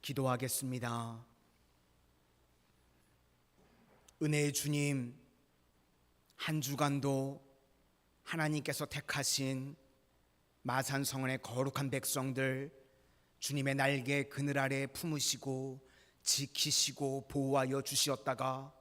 기도하겠습니다. 은혜의 주님, 한 주간도 하나님께서 택하신 마산성원의 거룩한 백성들 주님의 날개 그늘 아래 품으시고 지키시고 보호하여 주시었다가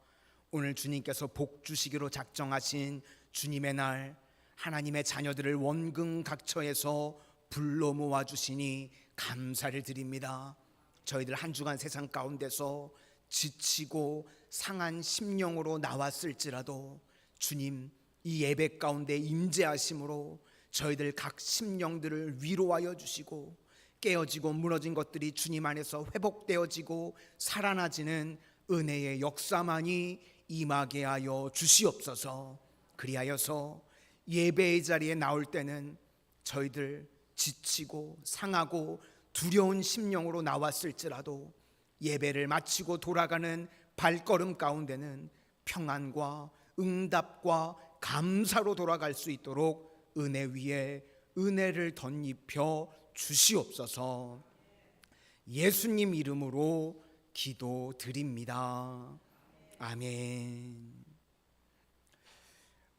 오늘 주님께서 복 주시기로 작정하신 주님의 날, 하나님의 자녀들을 원근 각처에서 불러 모아 주시니 감사를 드립니다. 저희들 한 주간 세상 가운데서 지치고 상한 심령으로 나왔을지라도 주님, 이 예배 가운데 임재하심으로 저희들 각 심령들을 위로하여 주시고 깨어지고 무너진 것들이 주님 안에서 회복되어지고 살아나지는 은혜의 역사만이 임하게 하여 주시옵소서. 그리하여서 예배의 자리에 나올 때는 저희들 지치고 상하고 두려운 심령으로 나왔을지라도 예배를 마치고 돌아가는 발걸음 가운데는 평안과 응답과 감사로 돌아갈 수 있도록 은혜 위에 은혜를 덧입혀 주시옵소서. 예수님 이름으로 기도드립니다. 아멘.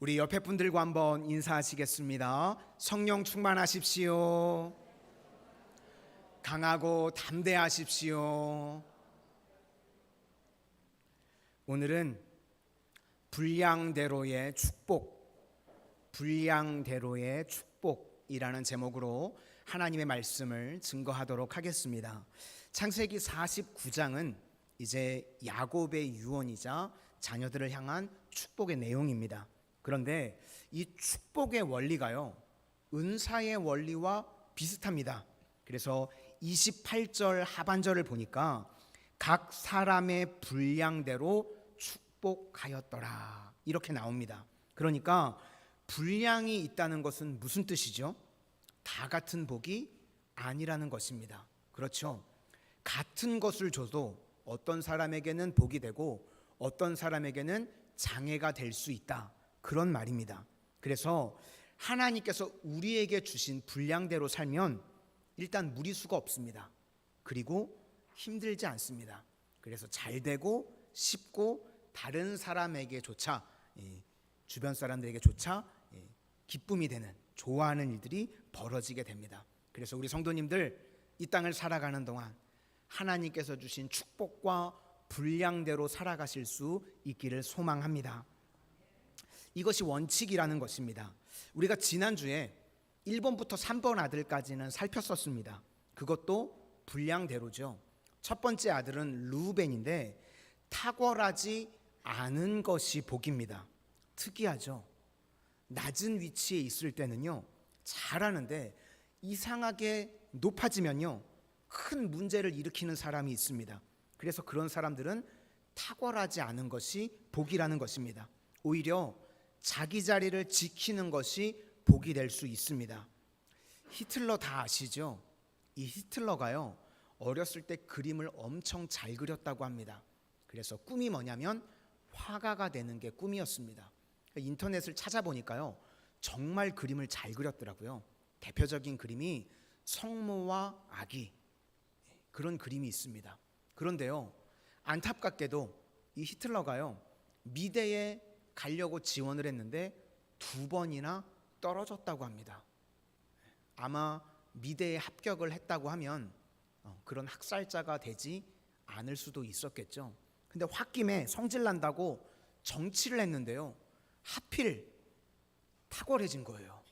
우리 옆에 분들과 한번 인사하시겠습니다. 성령 충만하십시오. 강하고 담대하십시오. 오늘은 분량대로의 축복, 분량대로의 축복이라는 제목으로 하나님의 말씀을 증거하도록 하겠습니다. 창세기 49장은 이제 야곱의 유언이자 자녀들을 향한 축복의 내용입니다. 그런데 이 축복의 원리가요, 은사의 원리와 비슷합니다. 그래서 28절 하반절을 보니까 각 사람의 분량대로 축복하였더라 이렇게 나옵니다. 그러니까 분량이 있다는 것은 무슨 뜻이죠? 다 같은 복이 아니라는 것입니다. 그렇죠? 같은 것을 줘도 어떤 사람에게는 복이 되고 어떤 사람에게는 장애가 될 수 있다, 그런 말입니다. 그래서 하나님께서 우리에게 주신 분량대로 살면 일단 무리수가 없습니다. 그리고 힘들지 않습니다. 그래서 잘 되고 쉽고 다른 사람에게조차, 주변 사람들에게조차 기쁨이 되는, 좋아하는 일들이 벌어지게 됩니다. 그래서 우리 성도님들 이 땅을 살아가는 동안 하나님께서 주신 축복과 분량대로 살아가실 수 있기를 소망합니다. 이것이 원칙이라는 것입니다. 우리가 지난주에 1번부터 3번 아들까지는 살폈었습니다. 그것도 분량대로죠. 첫 번째 아들은 르우벤인데 탁월하지 않은 것이 복입니다. 특이하죠. 낮은 위치에 있을 때는요 잘하는데 이상하게 높아지면요 큰 문제를 일으키는 사람이 있습니다. 그래서 그런 사람들은 탁월하지 않은 것이 복이라는 것입니다. 오히려 자기 자리를 지키는 것이 복이 될 수 있습니다. 히틀러 다 아시죠? 이 히틀러가요 어렸을 때 그림을 엄청 잘 그렸다고 합니다. 그래서 꿈이 뭐냐면 화가가 되는 게 꿈이었습니다. 인터넷을 찾아보니까요 정말 그림을 잘 그렸더라고요. 대표적인 그림이 성모와 아기, 그런 그림이 있습니다. 그런데요 안타깝게도 이 히틀러가요 미대에 가려고 지원을 했는데 2번이나 떨어졌다고 합니다. 아마 미대에 합격을 했다고 하면 그런 학살자가 되지 않을 수도 있었겠죠. 근데 홧김에 성질난다고 정치를 했는데요 하필 탁월해진 거예요.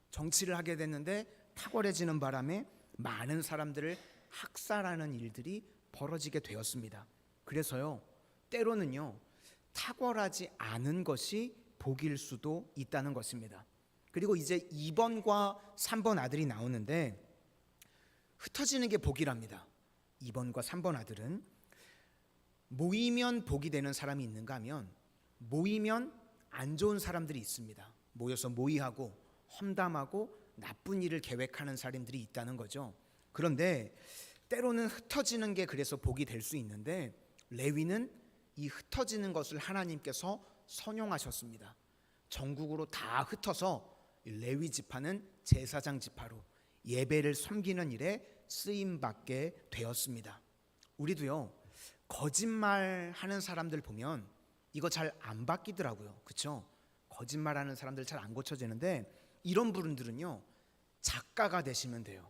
정치를 하게 됐는데 탁월해지는 바람에 많은 사람들을 학살하는 일들이 벌어지게 되었습니다. 그래서요 때로는요 탁월하지 않은 것이 복일 수도 있다는 것입니다. 그리고 이제 2번과 3번 아들이 나오는데 흩어지는 게 복이랍니다. 2번과 3번 아들은 모이면 복이 되는 사람이 있는가 하면 모이면 안 좋은 사람들이 있습니다. 모여서 모의하고 험담하고 나쁜 일을 계획하는 사람들이 있다는 거죠. 그런데 때로는 흩어지는 게 그래서 복이 될 수 있는데 레위는 이 흩어지는 것을 하나님께서 선용하셨습니다. 전국으로 다 흩어서 레위 지파는 제사장 지파로 예배를 섬기는 일에 쓰임받게 되었습니다. 우리도요, 거짓말하는 사람들 보면 이거 잘 안 바뀌더라고요. 그렇죠? 거짓말하는 사람들 잘 안 고쳐지는데, 이런 분들은요 작가가 되시면 돼요.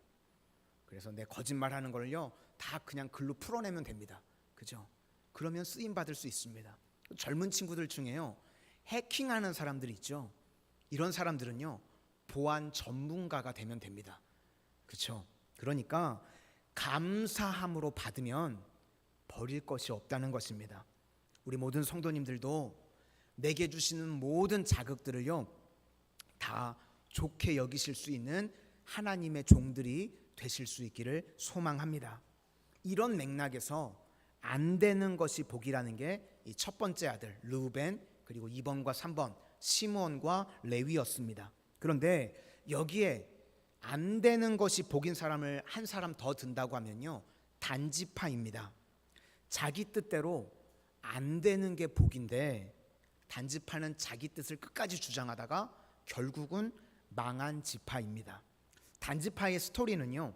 그래서 내 거짓말하는 걸요 다 그냥 글로 풀어내면 됩니다. 그죠? 그러면 쓰임 받을 수 있습니다. 젊은 친구들 중에요 해킹하는 사람들 있죠. 이런 사람들은요 보안 전문가가 되면 됩니다. 그렇죠? 그러니까 감사함으로 받으면 버릴 것이 없다는 것입니다. 우리 모든 성도님들도 내게 주시는 모든 자극들을요 다 좋게 여기실 수 있는 하나님의 종들이 되실 수 있기를 소망합니다. 이런 맥락에서 안 되는 것이 복이라는 게 이 첫 번째 아들 르우벤, 그리고 2번과 3번 시므온과 레위였습니다. 그런데 여기에 안 되는 것이 복인 사람을 한 사람 더 든다고 하면요 단지파입니다. 자기 뜻대로 안 되는 게 복인데, 단지파는 자기 뜻을 끝까지 주장하다가 결국은 망한 지파입니다. 단지파의 스토리는요,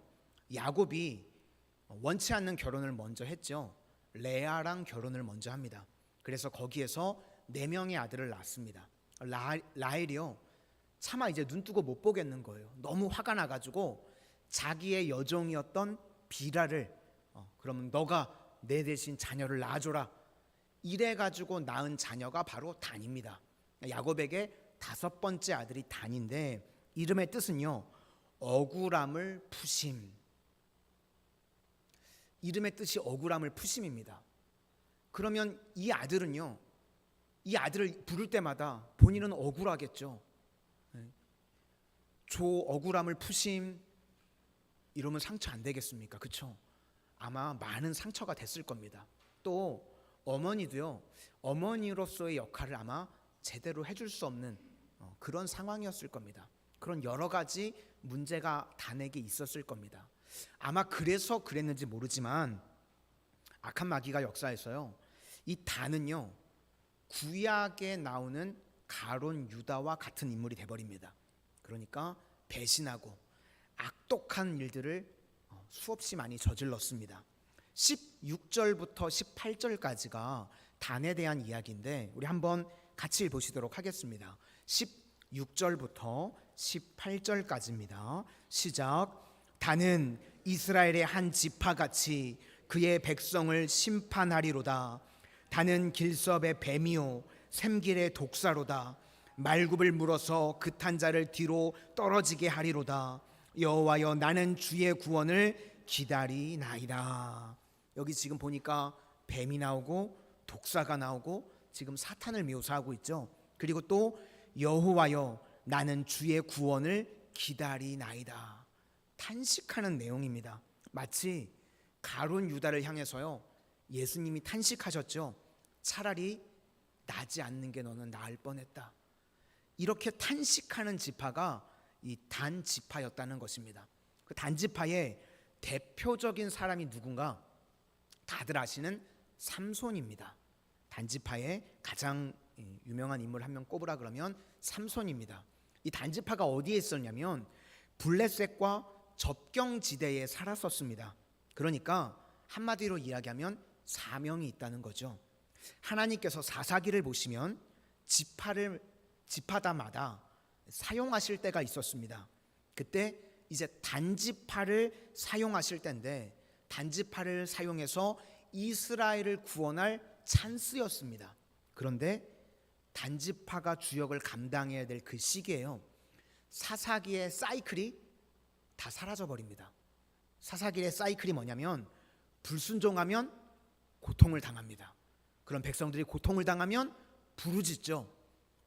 야곱이 원치 않는 결혼을 먼저 했죠. 레아랑 결혼을 먼저 합니다. 그래서 거기에서 4명의 아들을 낳습니다. 라헬이요 차마 이제 눈 뜨고 못 보겠는 거예요. 너무 화가 나가지고 자기의 여종이었던 비라를 그러면 너가 내 대신 자녀를 낳아줘라, 이래가지고 낳은 자녀가 바로 단입니다. 야곱에게 5번째 아들이 단인데, 이름의 뜻은요 억울함을 푸심. 이름의 뜻이 억울함을 푸심입니다. 그러면 이 아들은요, 이 아들을 부를 때마다 본인은 억울하겠죠. 저 억울함을 푸심 이러면 상처 안 되겠습니까? 그렇죠? 아마 많은 상처가 됐을 겁니다. 또 어머니도요, 어머니로서의 역할을 아마 제대로 해줄 수 없는 그런 상황이었을 겁니다. 그런 여러 가지 문제가 단에게 있었을 겁니다. 아마 그래서 그랬는지 모르지만 악한 마귀가 역사에서요 이 단은요 구약에 나오는 가론 유다와 같은 인물이 돼버립니다. 그러니까 배신하고 악독한 일들을 수없이 많이 저질렀습니다. 16절부터 18절까지가 단에 대한 이야기인데, 우리 한번 같이 보시도록 하겠습니다. 16절부터 18절까지입니다. 시작. 단은 이스라엘의 한 지파같이 그의 백성을 심판하리로다. 단은 길섭의 뱀이요 샘길의 독사로다. 말굽을 물어서 그탄 자를 뒤로 떨어지게 하리로다. 여호와여, 나는 주의 구원을 기다리나이다. 여기 지금 보니까 뱀이 나오고 독사가 나오고 지금 사탄을 묘사하고 있죠. 그리고 또 여호와여, 나는 주의 구원을 기다리나이다. 탄식하는 내용입니다. 마치 가론 유다를 향해서요 예수님이 탄식하셨죠. 차라리 나지 않는 게 너는 나을 뻔했다. 이렇게 탄식하는 지파가 이 단 지파였다는 것입니다. 그 단 지파의 대표적인 사람이 누군가 다들 아시는 삼손입니다. 단 지파의 가장 유명한 인물 한 명 꼽으라 그러면 삼손입니다. 이 단 지파가 어디에 있었냐면 블레셋과 접경지대에 살았었습니다. 그러니까 한마디로 이야기하면 사명이 있다는 거죠. 하나님께서 사사기를 보시면 지파다마다 사용하실 때가 있었습니다. 그때 이제 단지파를 사용하실 때인데, 단지파를 사용해서 이스라엘을 구원할 찬스였습니다. 그런데 단지파가 주역을 감당해야 될 그 시기에요 사사기의 사이클이 다 사라져 버립니다. 사사기의 사이클이 뭐냐면 불순종하면 고통을 당합니다. 그런 백성들이 고통을 당하면 부르짖죠.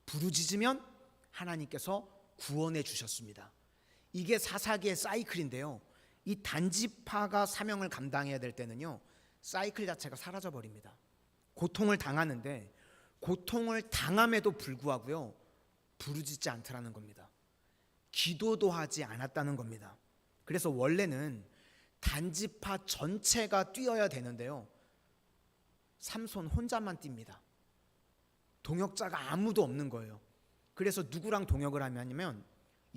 부르짖으면 하나님께서 구원해 주셨습니다. 이게 사사기의 사이클인데요, 이 단지파가 사명을 감당해야 될 때는요 사이클 자체가 사라져 버립니다. 고통을 당하는데 고통을 당함에도 불구하고요 부르짖지 않더라는 겁니다. 기도도 하지 않았다는 겁니다. 그래서 원래는 단지파 전체가 뛰어야 되는데요 삼손 혼자만 뜁니다. 동역자가 아무도 없는 거예요. 그래서 누구랑 동역을 하냐면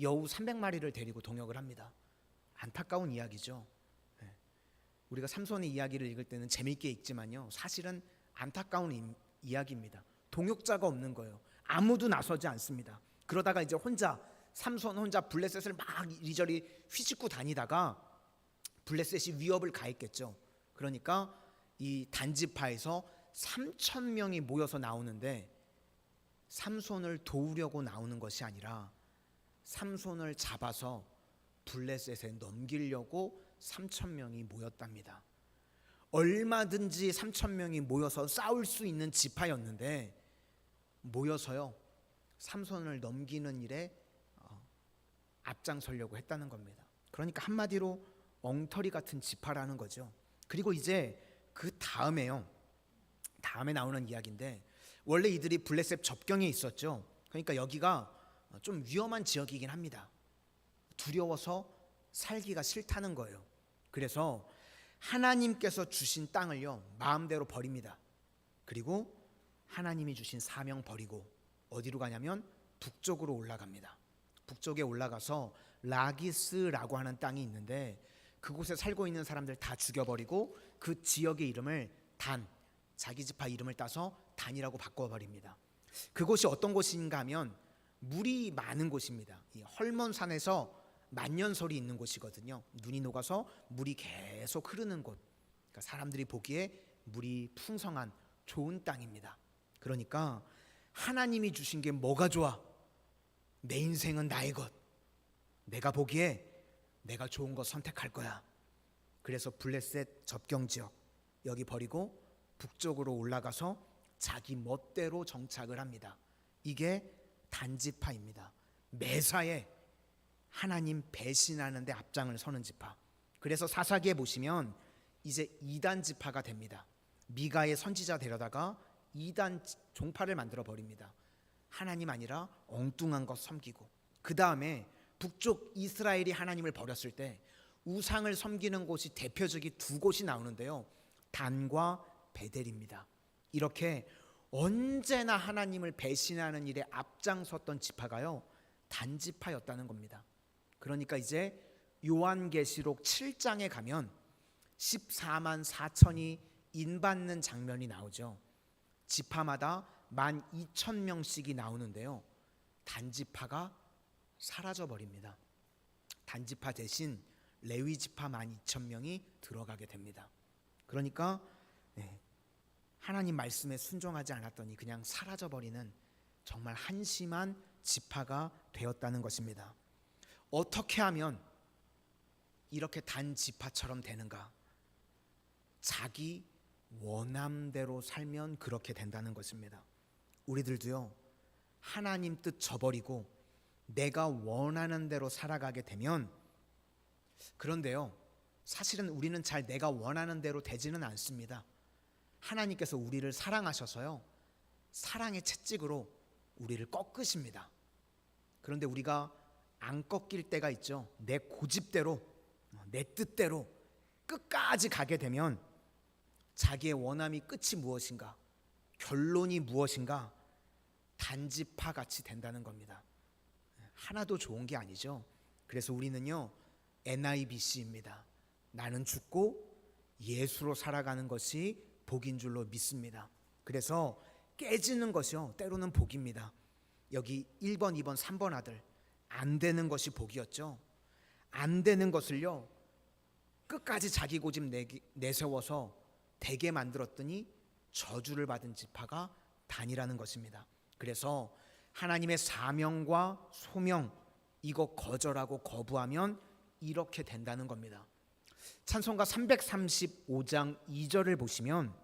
여우 300마리를 데리고 동역을 합니다. 안타까운 이야기죠. 우리가 삼손의 이야기를 읽을 때는 재미있게 읽지만요, 사실은 안타까운 이야기입니다. 동역자가 없는 거예요. 아무도 나서지 않습니다. 그러다가 이제 삼손 혼자 블레셋을 막 이리저리 휘짓고 다니다가 블레셋이 위협을 가했겠죠. 그러니까 이 단지파에서 3,000명이 모여서 나오는데 삼손을 도우려고 나오는 것이 아니라 삼손을 잡아서 블레셋에 넘기려고 3,000명이 모였답니다. 얼마든지 3,000명이 모여서 싸울 수 있는 지파였는데 모여서요, 삼손을 넘기는 일에 앞장서려고 했다는 겁니다. 그러니까 한마디로 엉터리 같은 지파라는 거죠. 그리고 이제 그 다음에 나오는 이야기인데, 원래 이들이 블레셋 접경에 있었죠. 그러니까 여기가 좀 위험한 지역이긴 합니다. 두려워서 살기가 싫다는 거예요. 그래서 하나님께서 주신 땅을요, 마음대로 버립니다. 그리고 하나님이 주신 사명 버리고 어디로 가냐면 북쪽으로 올라갑니다. 북쪽에 올라가서 라기스라고 하는 땅이 있는데 그곳에 살고 있는 사람들 다 죽여버리고 그 지역의 이름을 자기 지파 이름을 따서 단이라고 바꿔버립니다. 그곳이 어떤 곳인가 하면 물이 많은 곳입니다. 이 헐몬산에서 만년설이 있는 곳이거든요. 눈이 녹아서 물이 계속 흐르는 곳. 그러니까 사람들이 보기에 물이 풍성한 좋은 땅입니다. 그러니까 하나님이 주신 게 뭐가 좋아? 내 인생은 나의 것. 내가 보기에 내가 좋은 거 선택할 거야. 그래서 블레셋 접경 지역 여기 버리고 북쪽으로 올라가서 자기 멋대로 정착을 합니다. 이게 단지파입니다. 매사에 하나님 배신하는 데 앞장을 서는 지파. 그래서 사사기에 보시면 이제 2단 지파가 됩니다. 미가의 선지자 데려다가 2단 종파를 만들어 버립니다. 하나님 아니라 엉뚱한 것 섬기고, 그 다음에 북쪽 이스라엘이 하나님을 버렸을 때 우상을 섬기는 곳이 대표적인 두 곳이 나오는데요, 단과 베델입니다. 이렇게 언제나 하나님을 배신하는 일에 앞장섰던 지파가요, 단지파였다는 겁니다. 그러니까 이제 요한계시록 7장에 가면 14만 4천이 인받는 장면이 나오죠. 지파마다 12,000명씩이 나오는데요, 단지파가 사라져버립니다. 단지파 대신 레위지파 12,000명이 들어가게 됩니다. 그러니까 하나님 말씀에 순종하지 않았더니 그냥 사라져버리는 정말 한심한 지파가 되었다는 것입니다. 어떻게 하면 이렇게 단지파처럼 되는가? 자기 원함대로 살면 그렇게 된다는 것입니다. 우리들도요, 하나님 뜻 저버리고 내가 원하는 대로 살아가게 되면, 그런데요, 사실은 우리는 잘 내가 원하는 대로 되지는 않습니다. 하나님께서 우리를 사랑하셔서요, 사랑의 채찍으로 우리를 꺾으십니다. 그런데 우리가 안 꺾일 때가 있죠. 내 고집대로, 내 뜻대로 끝까지 가게 되면 자기의 원함이 끝이 무엇인가, 결론이 무엇인가, 단지파 같이 된다는 겁니다. 하나도 좋은 게 아니죠. 그래서 우리는요, NIBC입니다. 나는 죽고 예수로 살아가는 것이 복인 줄로 믿습니다. 그래서 깨지는 것이요, 때로는 복입니다. 여기 1번, 2번, 3번 아들, 안 되는 것이 복이었죠. 안 되는 것을요, 끝까지 자기 고집 내세워서 되게 만들었더니 저주를 받은 지파가 단이라는 것입니다. 그래서 하나님의 사명과 소명, 이거 거절하고 거부하면 이렇게 된다는 겁니다. 찬송가 335장 2절을 보시면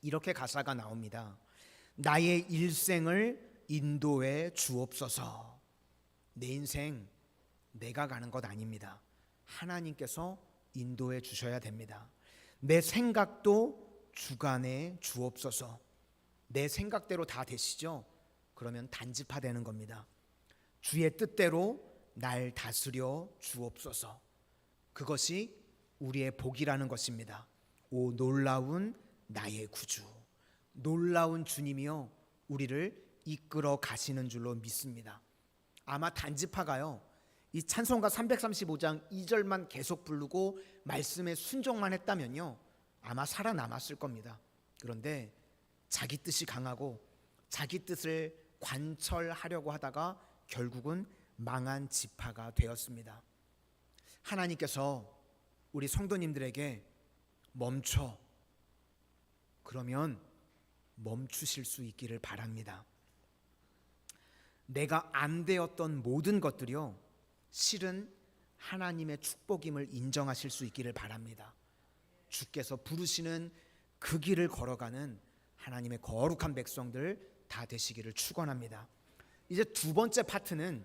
이렇게 가사가 나옵니다. 나의 일생을 인도해 주옵소서. 내 인생 내가 가는 것 아닙니다. 하나님께서 인도해 주셔야 됩니다. 내 생각도 주관해 주옵소서. 내 생각대로 다 되시죠? 그러면 단지파 되는 겁니다. 주의 뜻대로 날 다스려 주옵소서. 그것이 우리의 복이라는 것입니다. 오 놀라운 나의 구주, 놀라운 주님이여 우리를 이끌어 가시는 줄로 믿습니다. 아마 단지파가요, 이 찬송가 335장 2절만 계속 부르고 말씀에 순종만 했다면요, 아마 살아남았을 겁니다. 그런데 자기 뜻이 강하고 자기 뜻을 관철하려고 하다가 결국은 망한 지파가 되었습니다. 하나님께서 우리 성도님들에게 멈춰, 그러면 멈추실 수 있기를 바랍니다. 내가 안 되었던 모든 것들이요, 실은 하나님의 축복임을 인정하실 수 있기를 바랍니다. 주께서 부르시는 그 길을 걸어가는 하나님의 거룩한 백성들 다 되시기를 축원합니다. 이제 두 번째 파트는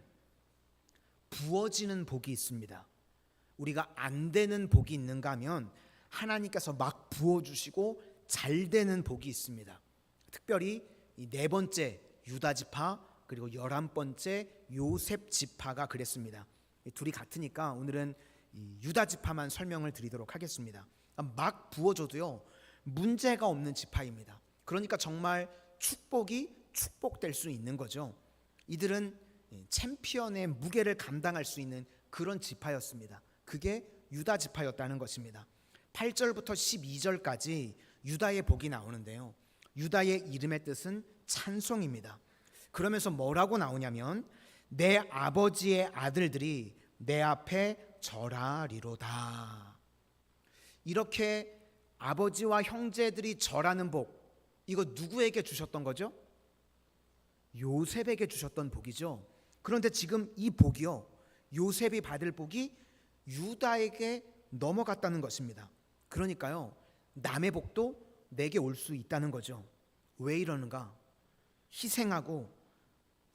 부어지는 복이 있습니다. 우리가 안 되는 복이 있는가 하면 하나님께서 막 부어주시고 잘 되는 복이 있습니다. 특별히 이 네 번째 유다 지파 그리고 11번째 요셉 지파가 그랬습니다. 둘이 같으니까 오늘은 이 유다 지파만 설명을 드리도록 하겠습니다. 막 부어줘도요, 문제가 없는 지파입니다. 그러니까 정말 축복이 축복될 수 있는 거죠. 이들은 챔피언의 무게를 감당할 수 있는 그런 지파였습니다. 그게 유다 지파였다는 것입니다. 8절부터 12절까지 유다의 복이 나오는데요, 유다의 이름의 뜻은 찬송입니다. 그러면서 뭐라고 나오냐면 내 아버지의 아들들이 내 앞에 절하리로다. 이렇게 아버지와 형제들이 절하는 복, 이거 누구에게 주셨던 거죠? 요셉에게 주셨던 복이죠. 그런데 지금 이 복이요, 요셉이 받을 복이 유다에게 넘어갔다는 것입니다. 그러니까요, 남의 복도 내게 올 수 있다는 거죠. 왜 이러는가? 희생하고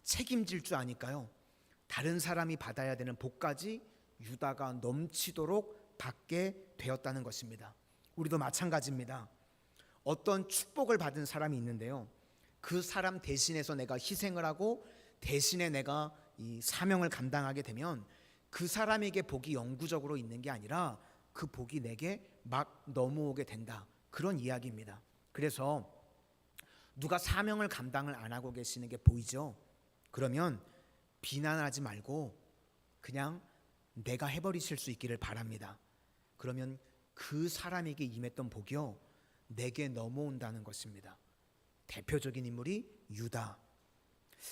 책임질 줄 아니까요, 다른 사람이 받아야 되는 복까지 유다가 넘치도록 받게 되었다는 것입니다. 우리도 마찬가지입니다. 어떤 축복을 받은 사람이 있는데요, 그 사람 대신해서 내가 희생을 하고 대신에 내가 이 사명을 감당하게 되면 그 사람에게 복이 영구적으로 있는 게 아니라 그 복이 내게 막 넘어오게 된다, 그런 이야기입니다. 그래서 누가 사명을 감당을 안 하고 계시는 게 보이죠? 그러면 비난하지 말고 그냥 내가 해버리실 수 있기를 바랍니다. 그러면 그 사람에게 임했던 복이요, 내게 넘어온다는 것입니다. 대표적인 인물이 유다.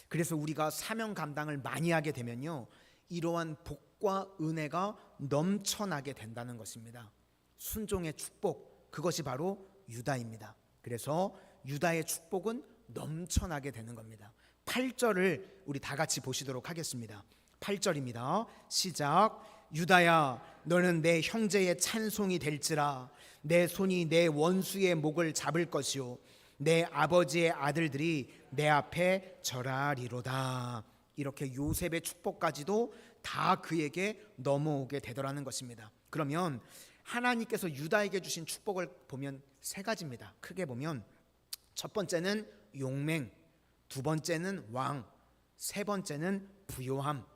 그래서 우리가 사명 감당을 많이 하게 되면요, 이러한 복과 은혜가 넘쳐나게 된다는 것입니다. 순종의 축복, 그것이 바로 유다입니다. 그래서 유다의 축복은 넘쳐나게 되는 겁니다. 8절을 우리 다 같이 보시도록 하겠습니다. 8절입니다. 시작. 유다야, 너는 내 형제의 찬송이 될지라. 내 손이 내 원수의 목을 잡을 것이요 내 아버지의 아들들이 내 앞에 절하리로다. 이렇게 요셉의 축복까지도 다 그에게 넘어오게 되더라는 것입니다. 그러면 하나님께서 유다에게 주신 축복을 보면 세 가지입니다. 크게 보면 첫 번째는 용맹, 두 번째는 왕, 세 번째는 부요함.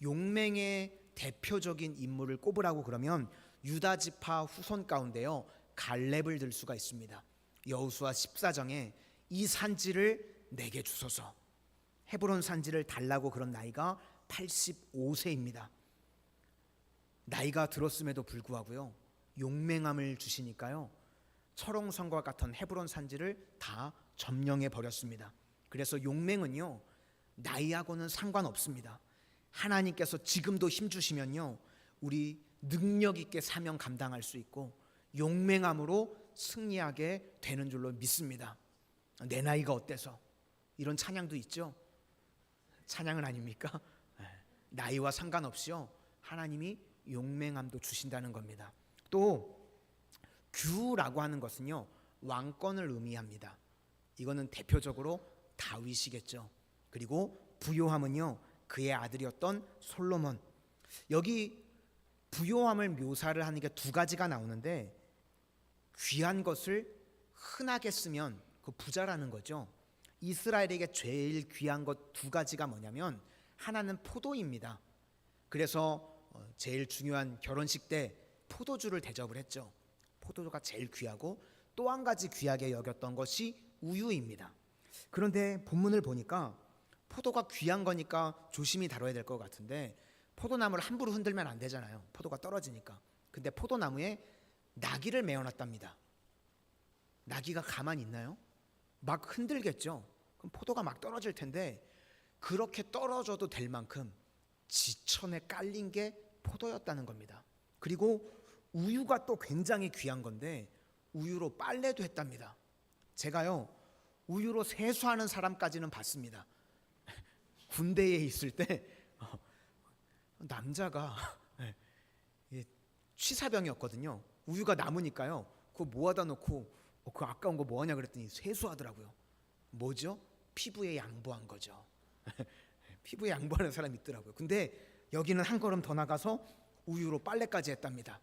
용맹의 대표적인 인물을 꼽으라고 그러면 유다 지파 후손 가운데요, 갈렙을 들 수가 있습니다. 여호수아 14장에 이 산지를 내게 주소서, 헤브론 산지를 달라고 그런 나이가 85세입니다. 나이가 들었음에도 불구하고요, 용맹함을 주시니까요, 철옹성과 같은 헤브론 산지를 다 점령해 버렸습니다. 그래서 용맹은요, 나이하고는 상관없습니다. 하나님께서 지금도 힘 주시면요, 우리 능력 있게 사명 감당할 수 있고 용맹함으로 승리하게 되는 줄로 믿습니다. 내 나이가 어때서? 이런 찬양도 있죠. 찬양은 아닙니까? 나이와 상관없이요, 하나님이 용맹함도 주신다는 겁니다. 또 규라고 하는 것은요, 왕권을 의미합니다. 이거는 대표적으로 다윗이겠죠. 그리고 부요함은요, 그의 아들이었던 솔로몬. 여기 부요함을 묘사를 하는 게 두 가지가 나오는데, 귀한 것을 흔하게 쓰면 그 부자라는 거죠. 이스라엘에게 제일 귀한 것 두 가지가 뭐냐면, 하나는 포도입니다. 그래서 제일 중요한 결혼식 때 포도주를 대접을 했죠. 포도주가 제일 귀하고, 또 한 가지 귀하게 여겼던 것이 우유입니다. 그런데 본문을 보니까 포도가 귀한 거니까 조심히 다뤄야 될 것 같은데, 포도나무를 함부로 흔들면 안 되잖아요. 포도가 떨어지니까. 근데 포도나무에 나귀를 메어놨답니다. 나귀가 가만히 있나요? 막 흔들겠죠. 그럼 포도가 막 떨어질 텐데 그렇게 떨어져도 될 만큼 지천에 깔린 게 포도였다는 겁니다. 그리고 우유가 또 굉장히 귀한 건데 우유로 빨래도 했답니다. 제가요 우유로 세수하는 사람까지는 봤습니다. 군대에 있을 때 남자가 취사병이었거든요. 우유가 남으니까요 그거 모아다 놓고 그 아까운 거 뭐하냐 그랬더니 세수하더라고요. 뭐죠? 피부에 양보한 거죠. 피부에 양보하는 사람이 있더라고요. 근데 여기는 한 걸음 더 나가서 우유로 빨래까지 했답니다.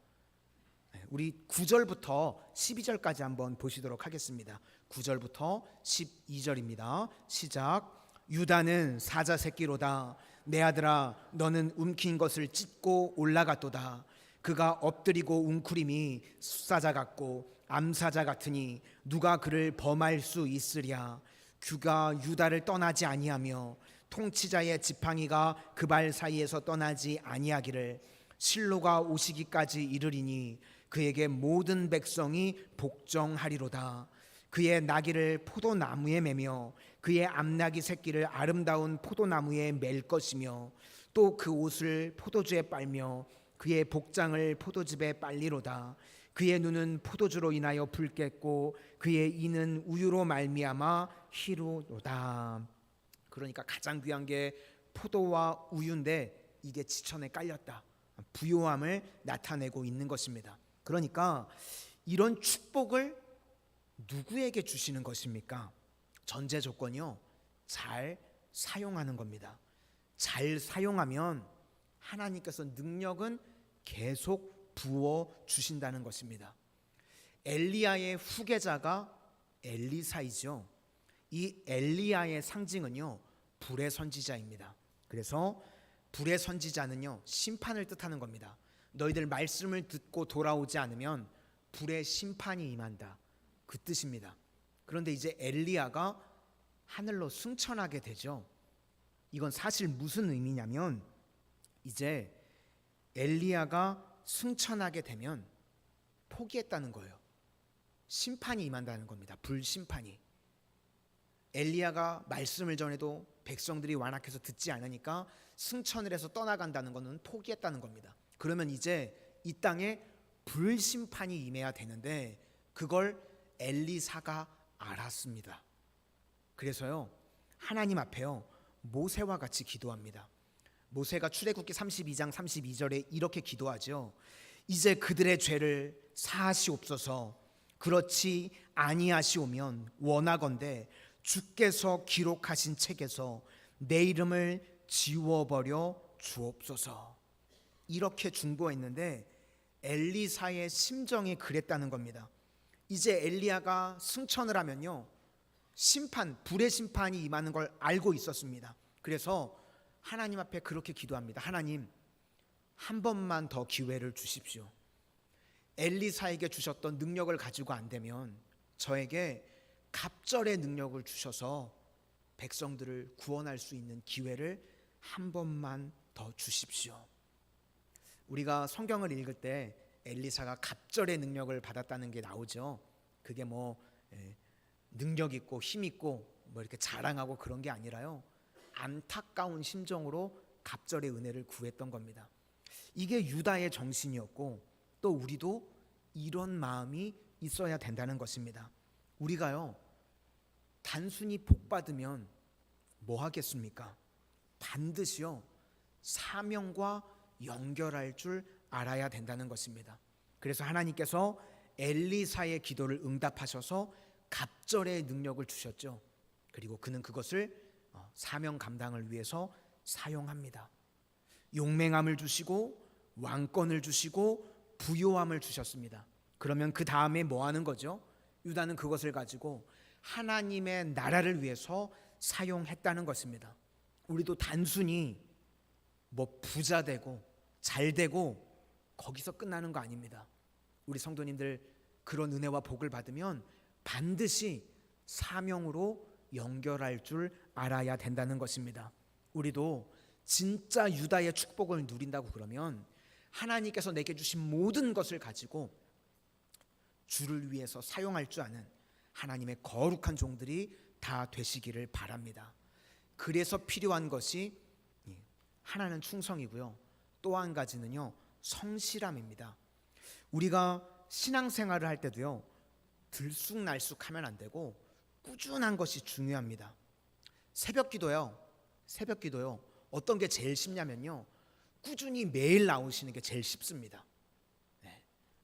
우리 9절부터 12절까지 한번 보시도록 하겠습니다. 9절부터 12절입니다. 시작. 유다는 사자 새끼로다. 내 아들아 너는 움킨 것을 찢고 올라갔도다. 그가 엎드리고 웅크림이 숫사자 같고 암사자 같으니 누가 그를 범할 수 있으랴. 그가 유다를 떠나지 아니하며 통치자의 지팡이가 그 발 사이에서 떠나지 아니하기를 실로가 오시기까지 이르리니 그에게 모든 백성이 복종하리로다. 그의 나귀를 포도나무에 매며 그의 암나귀 새끼를 아름다운 포도나무에 맬 것이며 또 그 옷을 포도주에 빨며 그의 복장을 포도즙에 빨리로다. 그의 눈은 포도주로 인하여 붉겠고 그의 이는 우유로 말미암아 희로로다. 그러니까 가장 귀한 게 포도와 우유인데 이게 지천에 깔렸다. 부요함을 나타내고 있는 것입니다. 그러니까 이런 축복을 누구에게 주시는 것입니까? 전제 조건이요. 잘 사용하는 겁니다. 잘 사용하면 하나님께서 능력은 계속 부어 주신다는 것입니다. 엘리야의 후계자가 엘리사이죠. 이 엘리야의 상징은요 불의 선지자입니다. 그래서 불의 선지자는요 심판을 뜻하는 겁니다. 너희들 말씀을 듣고 돌아오지 않으면 불의 심판이 임한다, 그 뜻입니다. 그런데 이제 엘리야가 하늘로 승천하게 되죠. 이건 사실 무슨 의미냐면 이제 엘리야가 승천하게 되면 포기했다는 거예요. 심판이 임한다는 겁니다. 불심판이. 엘리야가 말씀을 전해도 백성들이 완악해서 듣지 않으니까 승천을 해서 떠나간다는 것은 포기했다는 겁니다. 그러면 이제 이 땅에 불심판이 임해야 되는데 그걸 엘리사가 알았습니다. 그래서요 하나님 앞에요 모세와 같이 기도합니다. 모세가 출애굽기 32장 32절에 이렇게 기도하죠. 이제 그들의 죄를 사하시옵소서. 그렇지 아니하시오면 원하건대 주께서 기록하신 책에서 내 이름을 지워버려 주옵소서. 이렇게 중보했는데 엘리사의 심정이 그랬다는 겁니다. 이제 엘리야가 승천을 하면요 심판, 불의 심판이 임하는 걸 알고 있었습니다. 그래서 하나님 앞에 그렇게 기도합니다. 하나님, 한 번만 더 기회를 주십시오. 엘리사에게 주셨던 능력을 가지고 안 되면 저에게 갑절의 능력을 주셔서 백성들을 구원할 수 있는 기회를 한 번만 더 주십시오. 우리가 성경을 읽을 때 엘리사가 갑절의 능력을 받았다는 게 나오죠. 그게 능력 있고 힘 있고 이렇게 자랑하고 그런 게 아니라요 안타까운 심정으로 갑절의 은혜를 구했던 겁니다. 이게 유다의 정신이었고 또 우리도 이런 마음이 있어야 된다는 것입니다. 우리가요 단순히 복 받으면 뭐 하겠습니까? 반드시요 사명과 연결할 줄 알아야 된다는 것입니다. 그래서 하나님께서 엘리사의 기도를 응답하셔서 갑절의 능력을 주셨죠. 그리고 그는 그것을 사명 감당을 위해서 사용합니다. 용맹함을 주시고 왕권을 주시고 부요함을 주셨습니다. 그러면 그 다음에 뭐 하는 거죠? 유다는 그것을 가지고 하나님의 나라를 위해서 사용했다는 것입니다. 우리도 단순히 부자 되고 잘 되고 거기서 끝나는 거 아닙니다. 우리 성도님들 그런 은혜와 복을 받으면 반드시 사명으로 연결할 줄 알아야 된다는 것입니다. 우리도 진짜 유다의 축복을 누린다고 그러면 하나님께서 내게 주신 모든 것을 가지고 주를 위해서 사용할 줄 아는 하나님의 거룩한 종들이 다 되시기를 바랍니다. 그래서 필요한 것이 하나는 충성이고요, 또 한 가지는요 성실함입니다. 우리가 신앙생활을 할 때도요 들쑥날쑥하면 안 되고 꾸준한 것이 중요합니다. 새벽 기도요 어떤 게 제일 쉽냐면요, 꾸준히 매일 나오시는 게 제일 쉽습니다.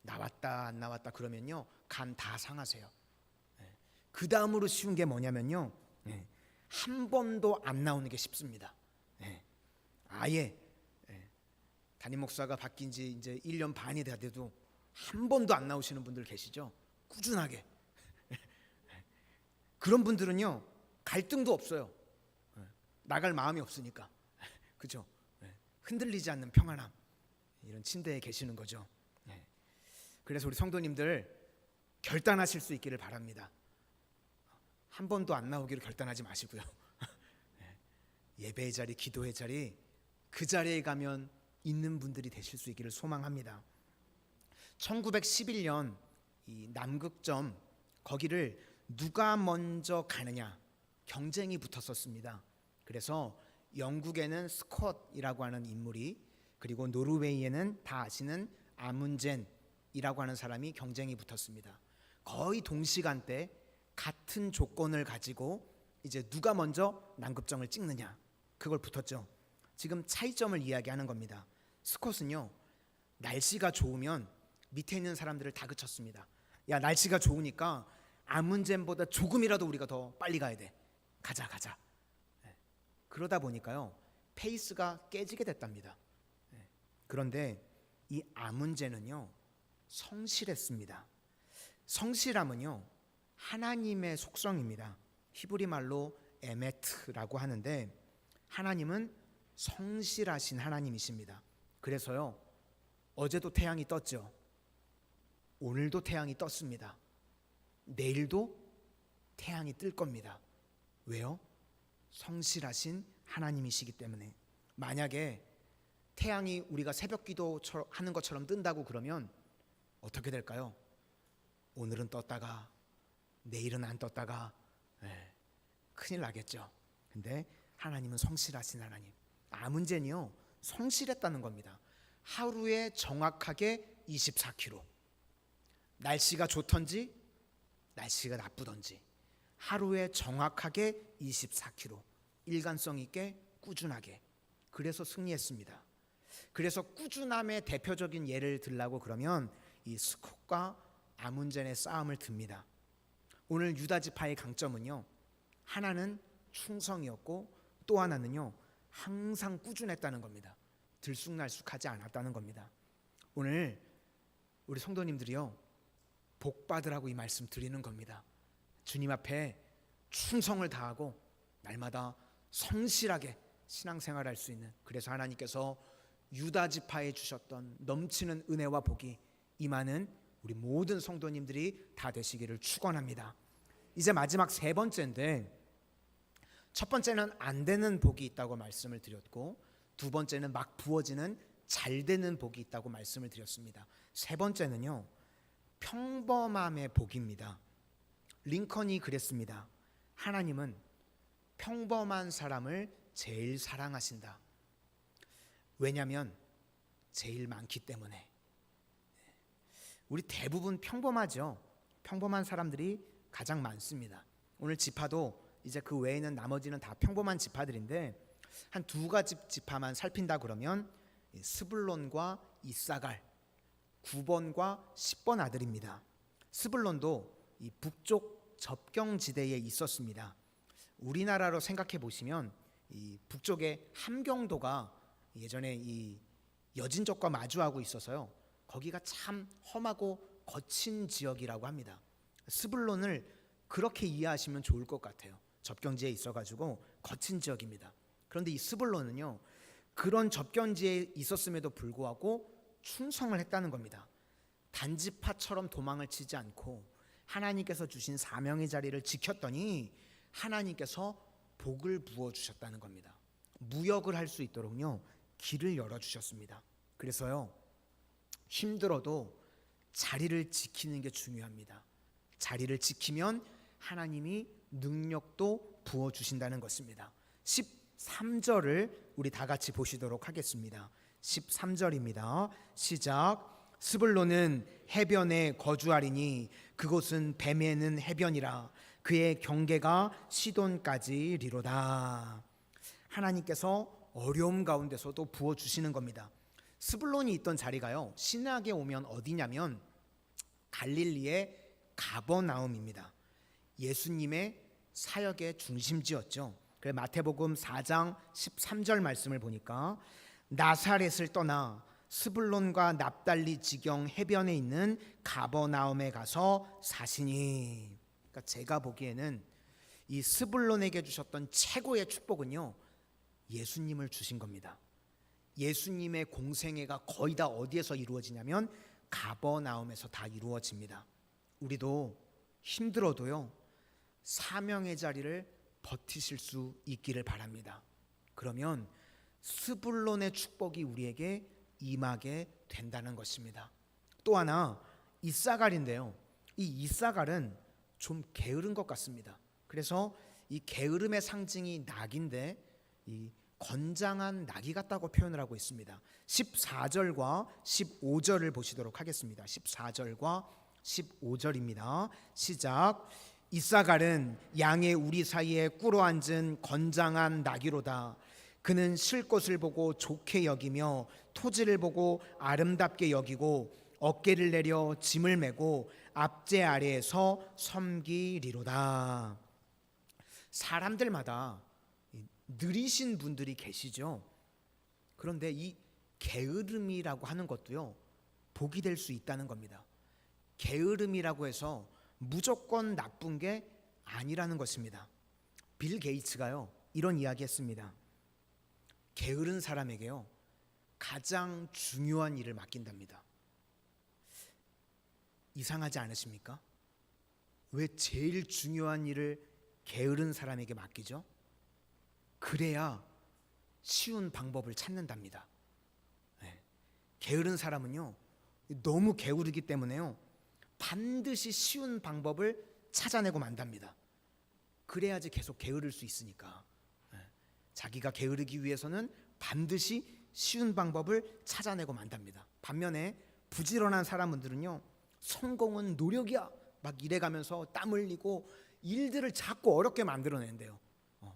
나왔다 안 나왔다 그러면요 간 다 상하세요. 그 다음으로 쉬운 게 뭐냐면요, 한 번도 안 나오는 게 쉽습니다. 아예 담임 목사가 바뀐 지 이제 1년 반이 돼도 한 번도 안 나오시는 분들 계시죠? 꾸준하게. 그런 분들은요 갈등도 없어요. 나갈 마음이 없으니까. 그죠? 흔들리지 않는 평안함, 이런 침대에 계시는 거죠. 그래서 우리 성도님들 결단하실 수 있기를 바랍니다. 한 번도 안 나오기를 결단하지 마시고요. 예배의 자리, 기도의 자리, 그 자리에 가면 있는 분들이 되실 수 있기를 소망합니다. 1911년 이 남극점, 거기를 누가 먼저 가느냐 경쟁이 붙었었습니다. 그래서 영국에는 스콧이라고 하는 인물이, 그리고 노르웨이에는 다 아시는 아문젠이라고 하는 사람이 경쟁이 붙었습니다. 거의 동시간대 같은 조건을 가지고 이제 누가 먼저 남극점을 찍느냐, 그걸 붙었죠. 지금 차이점을 이야기하는 겁니다. 스콧은요 날씨가 좋으면 밑에 있는 사람들을 다그쳤습니다. 야, 날씨가 좋으니까 아문젠보다 조금이라도 우리가 더 빨리 가야 돼. 가자. 그러다 보니까요 페이스가 깨지게 됐답니다. 그런데 이 아문젠은요 성실했습니다. 성실함은요 하나님의 속성입니다. 히브리 말로 에메트라고 하는데, 하나님은 성실하신 하나님이십니다. 그래서요 어제도 태양이 떴죠. 오늘도 태양이 떴습니다. 내일도 태양이 뜰 겁니다. 왜요? 성실하신 하나님이시기 때문에. 만약에 태양이 우리가 새벽 기도하는 것처럼 뜬다고 그러면 어떻게 될까요? 오늘은 떴다가 내일은 안 떴다가 큰일 나겠죠. 근데 하나님은 성실하신 하나님. 아문젠이요 성실했다는 겁니다. 하루에 정확하게 24km, 날씨가 좋던지 날씨가 나쁘던지 하루에 정확하게 24km, 일관성 있게 꾸준하게. 그래서 승리했습니다. 그래서 꾸준함의 대표적인 예를 들라고 그러면 이 스콧과 아문젠의 싸움을 듭니다. 오늘 유다 지파의 강점은요 하나는 충성이었고, 또 하나는요 항상 꾸준했다는 겁니다. 들쑥날쑥하지 않았다는 겁니다. 오늘 우리 성도님들이요 복 받으라고 이 말씀 드리는 겁니다. 주님 앞에 충성을 다하고 날마다 성실하게 신앙생활할 수 있는, 그래서 하나님께서 유다 지파에 주셨던 넘치는 은혜와 복이 임하는 우리 모든 성도님들이 다 되시기를 축원합니다. 이제 마지막 세 번째인데, 첫 번째는 안 되는 복이 있다고 말씀을 드렸고, 두 번째는 막 부어지는 잘 되는 복이 있다고 말씀을 드렸습니다. 세 번째는요 평범함의 복입니다. 링컨이 그랬습니다. 하나님은 평범한 사람을 제일 사랑하신다. 왜냐하면 제일 많기 때문에. 우리 대부분 평범하죠. 평범한 사람들이 가장 많습니다. 오늘 지파도 이제 그 외에는 나머지는 다 평범한 지파들인데, 한 두 가지 지파만 살핀다 그러면 스불론과 이사갈, 9번과 10번 아들입니다. 스불론도 이 북쪽 접경지대에 있었습니다. 우리나라로 생각해 보시면 이 북쪽의 함경도가 예전에 이 여진족과 마주하고 있어서요 거기가 참 험하고 거친 지역이라고 합니다. 스불론을 그렇게 이해하시면 좋을 것 같아요. 접경지에 있어가지고 거친 지역입니다. 그런데 이 스불론은요 그런 접경지에 있었음에도 불구하고 충성을 했다는 겁니다. 단지파처럼 도망을 치지 않고 하나님께서 주신 사명의 자리를 지켰더니 하나님께서 복을 부어주셨다는 겁니다. 무역을 할 수 있도록요 길을 열어주셨습니다. 그래서요 힘들어도 자리를 지키는 게 중요합니다. 자리를 지키면 하나님이 능력도 부어주신다는 것입니다. 13절을 우리 다 같이 보시도록 하겠습니다. 13절입니다. 시작. 스불론은 해변에 거주하리니 그곳은 뱀에는 해변이라 그의 경계가 시돈까지리로다. 하나님께서 어려움 가운데서도 부어주시는 겁니다. 스불론이 있던 자리가요 신약에 오면 어디냐면 갈릴리의 가버나움입니다. 예수님의 사역의 중심지였죠. 그래서 마태복음 4장 13절 말씀을 보니까 나사렛을 떠나 스불론과 납달리 지경 해변에 있는 가버나움에 가서 사시니. 그러니까 제가 보기에는 이 스불론에게 주셨던 최고의 축복은요 예수님을 주신 겁니다. 예수님의 공생애가 거의 다 어디에서 이루어지냐면 가버나움에서 다 이루어집니다. 우리도 힘들어도요 사명의 자리를 버티실 수 있기를 바랍니다. 그러면 스불론의 축복이 우리에게 임하게 된다는 것입니다. 또 하나 이사갈인데요, 이 이사갈은 좀 게으른 것 같습니다. 그래서 이 게으름의 상징이 낙인데 이 건장한 낙이 같다고 표현을 하고 있습니다. 14절과 15절을 보시도록 하겠습니다. 14절과 15절입니다. 시작. 이사갈은 양의 우리 사이에 꿇어 앉은 건장한 나귀로다. 그는 쉴 곳을 보고 좋게 여기며 토지를 보고 아름답게 여기고 어깨를 내려 짐을 메고 앞제 아래에서 섬기리로다. 사람들마다 느리신 분들이 계시죠. 그런데 이 게으름이라고 하는 것도요 복이 될 수 있다는 겁니다. 게으름이라고 해서 무조건 나쁜 게 아니라는 것입니다. 빌 게이츠가요 이런 이야기 했습니다. 게으른 사람에게요 가장 중요한 일을 맡긴답니다. 이상하지 않으십니까? 왜 제일 중요한 일을 게으른 사람에게 맡기죠? 그래야 쉬운 방법을 찾는답니다. 네. 게으른 사람은요 너무 게으르기 때문에요 반드시 쉬운 방법을 찾아내고 만답니다. 그래야지 계속 게으를 수 있으니까. 네. 자기가 게으르기 위해서는 반드시 쉬운 방법을 찾아내고 만답니다. 반면에 부지런한 사람들은요 성공은 노력이야 막 이래가면서 땀 흘리고 일들을 자꾸 어렵게 만들어낸대요.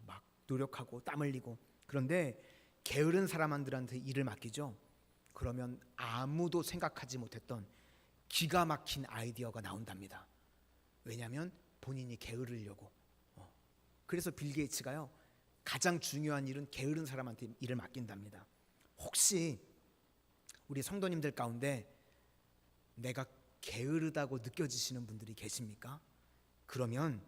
막 노력하고 땀 흘리고. 그런데 게으른 사람들한테 일을 맡기죠. 그러면 아무도 생각하지 못했던 기가 막힌 아이디어가 나온답니다. 왜냐하면 본인이 게으르려고. 그래서 빌 게이츠가요 가장 중요한 일은 게으른 사람한테 일을 맡긴답니다. 혹시 우리 성도님들 가운데 내가 게으르다고 느껴지시는 분들이 계십니까? 그러면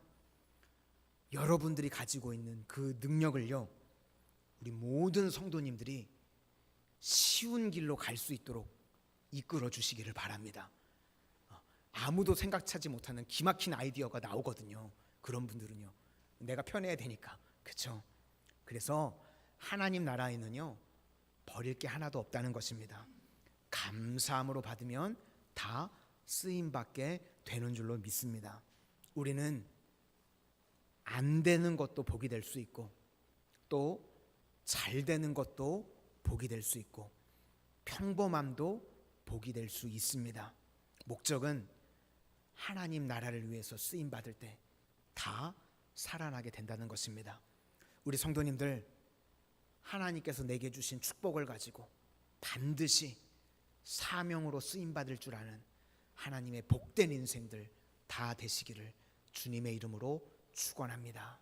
여러분들이 가지고 있는 그 능력을요 우리 모든 성도님들이 쉬운 길로 갈 수 있도록 이끌어 주시기를 바랍니다. 아무도 생각하지 못하는 기막힌 아이디어가 나오거든요. 그런 분들은요 내가 편해야 되니까. 그렇죠? 그래서 하나님 나라에는요 버릴 게 하나도 없다는 것입니다. 감사함으로 받으면 다 쓰임받게 되는 줄로 믿습니다. 우리는 안 되는 것도 복이 될 수 있고 또 잘 되는 것도 복이 될 수 있고 평범함도 복이 될 수 있습니다. 목적은 하나님 나라를 위해서 쓰임 받을 때 다 살아나게 된다는 것입니다. 우리 성도님들 하나님께서 내게 주신 축복을 가지고 반드시 사명으로 쓰임 받을 줄 아는 하나님의 복된 인생들 다 되시기를 주님의 이름으로 축원합니다.